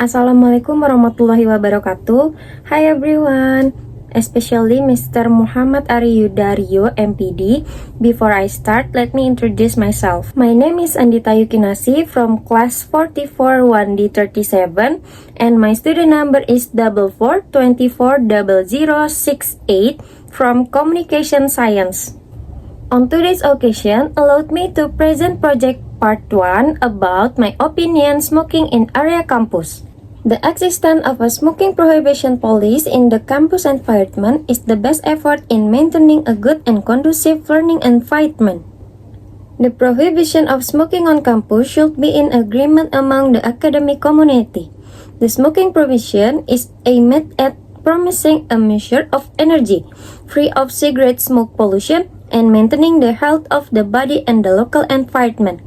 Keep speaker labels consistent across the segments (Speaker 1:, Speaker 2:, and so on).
Speaker 1: Assalamualaikum warahmatullahi wabarakatuh. Hi everyone, especially Mr. Muhammad Ari Yudaryo, MPD. Before I start, let me introduce myself. My name is Andita Yukinasi from class 44 1D37 and my student number is 44240068 from Communication Science. On today's occasion, allow me to present project part 1 about my opinion smoking in area campus. The existence of a smoking prohibition policy in the campus environment is the best effort in maintaining a good and conducive learning environment. The prohibition of smoking on campus should be in agreement among the academic community. The smoking prohibition is aimed at promising a measure of energy, free of cigarette smoke pollution, and maintaining the health of the body and the local environment.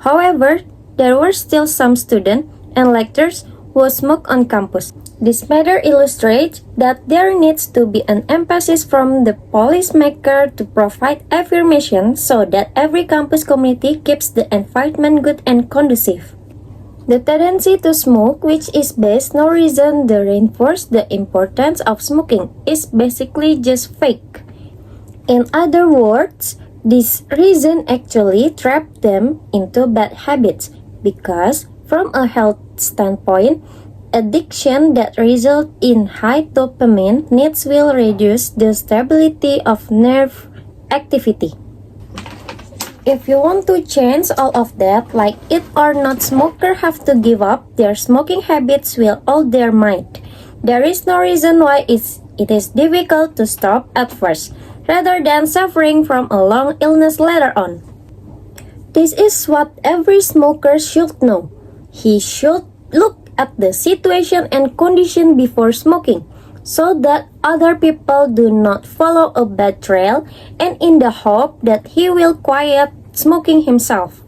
Speaker 1: However, there were still some students and lecturers who smoke on campus. This matter illustrates that there needs to be an emphasis from the policymaker to provide affirmation so that every campus community keeps the environment good and conducive. The tendency to smoke, which is based no reason to reinforce the importance of smoking, is basically just fake. In other words, this reason actually traps them into bad habits because from a health standpoint, addiction that results in high dopamine needs will reduce the stability of nerve activity. If you want to change all of that, like it or not, smokers have to give up their smoking habits with all their might. There is no reason why it is difficult to stop at first, rather than suffering from a long illness later on. This is what every smoker should know. He should look at the situation and condition before smoking, so that other people do not follow a bad trail, and in the hope that he will quiet smoking himself.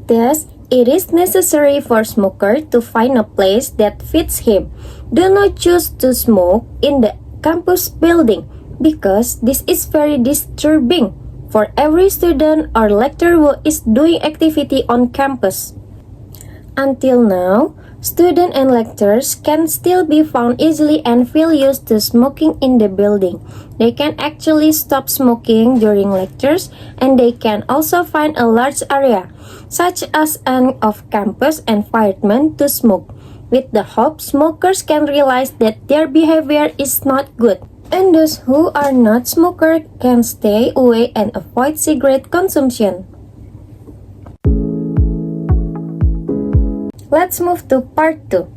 Speaker 1: Thus, it is necessary for smoker to find a place that fits him. Do not choose to smoke in the campus building because this is very disturbing for every student or lecturer who is doing activity on campus. Until now, students and lecturers can still be found easily and feel used to smoking in the building. They can actually stop smoking during lectures, and they can also find a large area, such as an off-campus environment to smoke, with the hope smokers can realize that their behavior is not good. And those who are not smokers can stay away and avoid cigarette consumption. Let's move to part 2.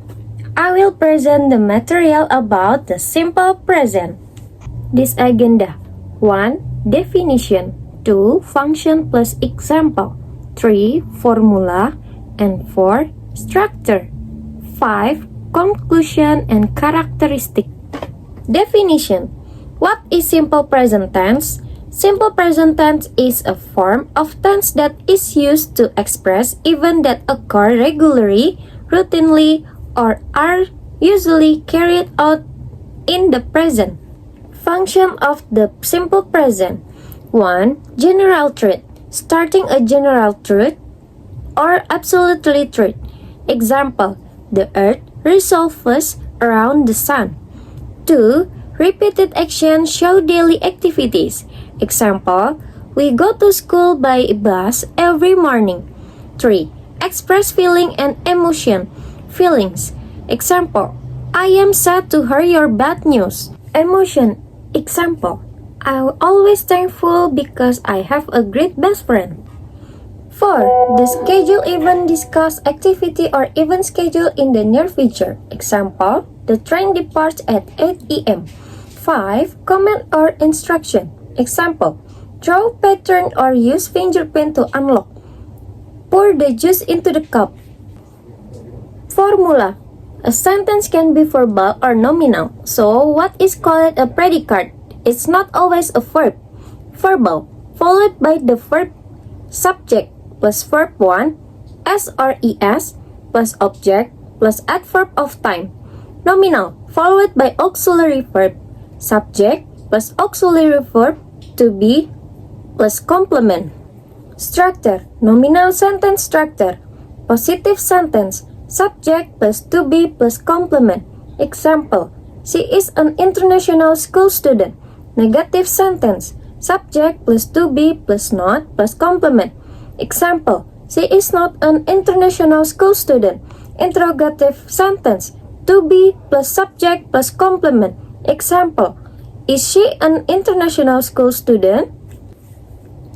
Speaker 1: I will present the material about the simple present. This agenda: 1. Definition, 2. Function plus example, 3. Formula, and 4. Structure, 5. Conclusion and characteristic. Definition. What is simple present tense? Simple present tense is a form of tense that is used to express events that occur regularly, routinely, or are usually carried out in the present. Function of the simple present: 1. General truth, starting a general truth or absolutely truth. Example: the earth revolves around the sun. 2. Repeated actions show daily activities. Example: we go to school by bus every morning. 3. Express feeling and emotion. Feelings. Example: I am sad to hear your bad news. Emotion. Example: I'm always thankful because I have a great best friend. 4. The schedule event discuss activity or event schedule in the near future. Example: the train departs at 8 a.m. 5. Command or instruction. Example: draw pattern or use fingerprint to unlock. Pour the juice into the cup. Formula. A sentence can be verbal or nominal. So, what is called a predicate? It's not always a verb. Verbal, followed by the verb subject plus verb 1, s or es, plus object plus adverb of time. Nominal, followed by auxiliary verb, subject plus auxiliary verb to be plus complement. Structure, nominal sentence structure, positive sentence, subject plus to be plus complement. Example, she is an international school student. Negative sentence, subject plus to be plus not plus complement. Example, she is not an international school student. Interrogative sentence, to be plus subject plus complement. Example, is she an international school student?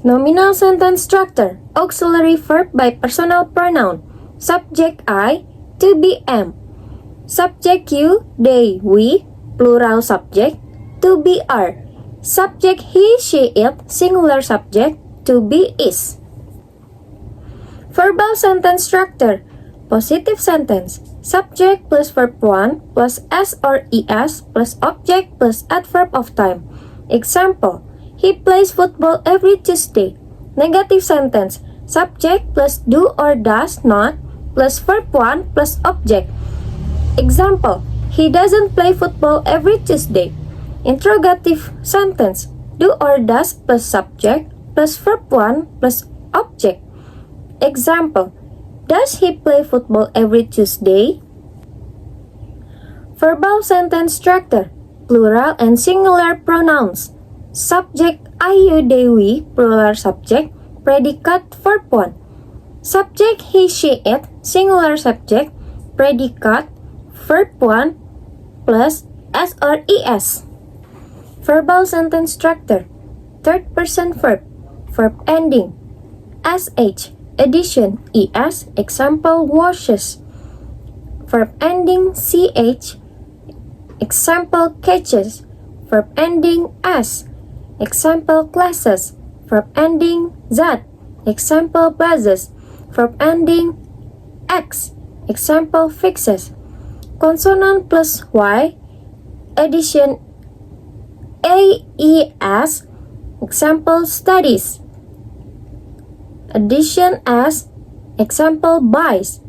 Speaker 1: Nominal sentence structure, auxiliary verb by personal pronoun. Subject I, to be am. Subject you, they, we, plural subject, to be are. Subject he, she, it, singular subject, to be is. Verbal sentence structure, positive sentence, subject plus verb 1 plus s or es plus object plus adverb of time. Example, he plays football every Tuesday. Negative sentence, subject plus do or does not plus verb 1 plus object. Example, he doesn't play football every Tuesday. Interrogative sentence, do or does plus subject plus verb 1 plus object. Example, does he play football every Tuesday? Verbal sentence structure, plural and singular pronouns. Subject I, you, they, we, plural subject, predicate verb 1. Subject he, she, it, singular subject, predicate verb 1 plus s or es. Verbal sentence structure, third person verb, verb ending, sh, addition, es, example washes. Verb ending ch, example catches. Verb ending s, example classes. Verb ending z, example buzzes. Verb ending x, example fixes. Consonant plus y, addition aes, example studies. Addition s, example buys.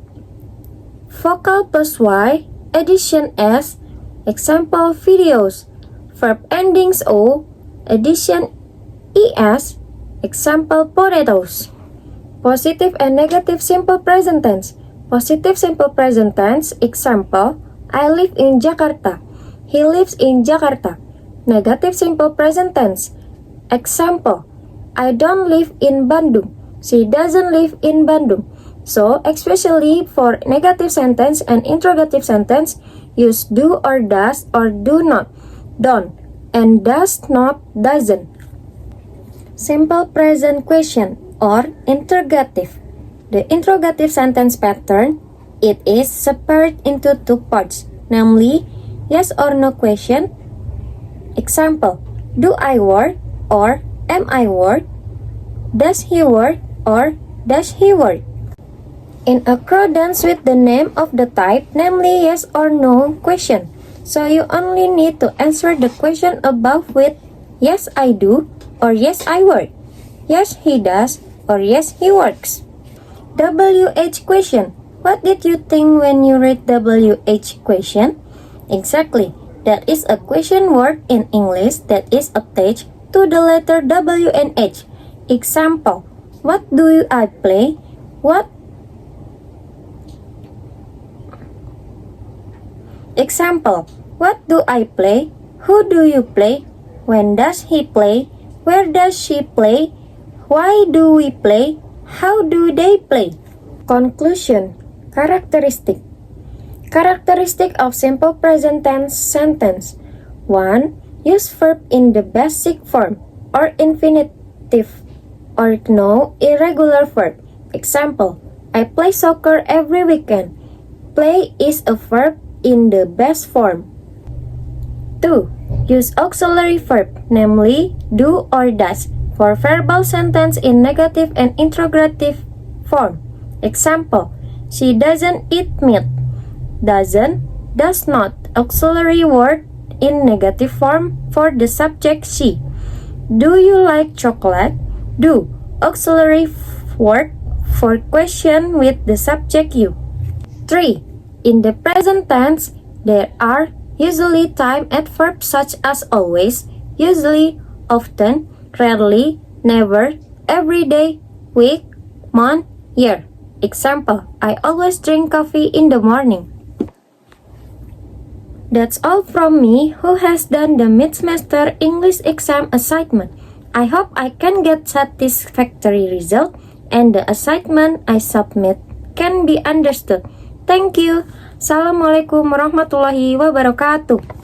Speaker 1: Vocal plus y, addition s, example videos. Verb endings o, addition es, example potatoes. Positive and negative simple present tense. Positive simple present tense, example, I live in Jakarta. He lives in Jakarta. Negative simple present tense, example, I don't live in Bandung. She doesn't live in Bandung. So, especially for negative sentence and interrogative sentence, use do or does or do not, don't, and does not, doesn't. Simple present question or interrogative. The interrogative sentence pattern, it is separated into two parts, namely, yes or no question. Example, do I work or am I work? Does he work or does he work? In accordance with the name of the type, namely yes or no question. So you only need to answer the question above with yes I do or yes I work, yes he does or yes he works. WH question. What did you think when you read WH question? Exactly. That is a question word in English that is attached to the letter W and H. Example, what do I play? What? Example, what do I play? Who do you play? When does he play? Where does she play? Why do we play? How do they play? Conclusion. Characteristic. Characteristic of simple present tense sentence. 1. Use verb in the basic form or infinitive or no irregular verb. Example, I play soccer every weekend. Play is a verb in the best form. 2. Use auxiliary verb, namely do or does, for verbal sentence in negative and interrogative form. Example, she doesn't eat meat. Doesn't, does not, auxiliary word in negative form for the subject she. Do you like chocolate? Do, auxiliary word for question with the subject you. 3. In the present tense, there are usually time adverbs such as always, usually, often, rarely, never, every day, week, month, year. Example, I always drink coffee in the morning. That's all from me who has done the mid-semester English exam assignment. I hope I can get satisfactory result and the assignment I submit can be understood. Thank you. Assalamualaikum warahmatullahi wabarakatuh.